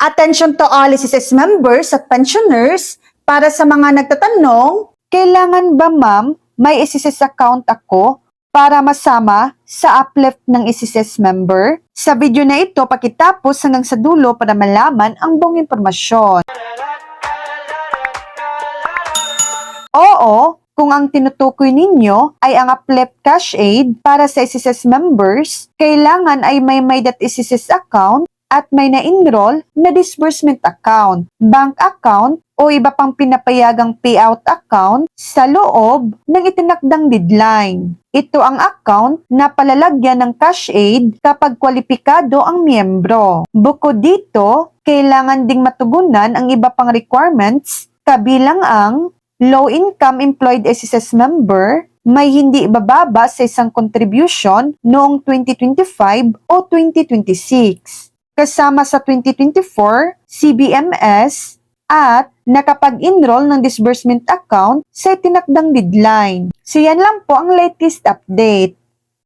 Attention to all SSS members at pensioners. Para sa mga nagtatanong, kailangan ba ma'am may SSS account ako para masama sa uplift ng SSS member? Sa video na ito, pakitapos hanggang sa dulo para malaman ang buong impormasyon. Oo, kung ang tinutukoy ninyo ay ang uplift cash aid para sa SSS members, kailangan ay may .SSS account at may na-enroll na disbursement account, bank account o iba pang pinapayagang payout account sa loob ng itinakdang deadline. Ito ang account na palalagyan ng cash aid kapag kwalipikado ang miyembro. Bukod dito, kailangan ding matugunan ang iba pang requirements kabilang ang low-income employed SSS member, may hindi bababa sa isang contribution noong 2025 o 2026. Kasama sa 2024, CBMS at nakapag-enroll ng disbursement account sa itinakdang deadline. So yan lang po ang latest update.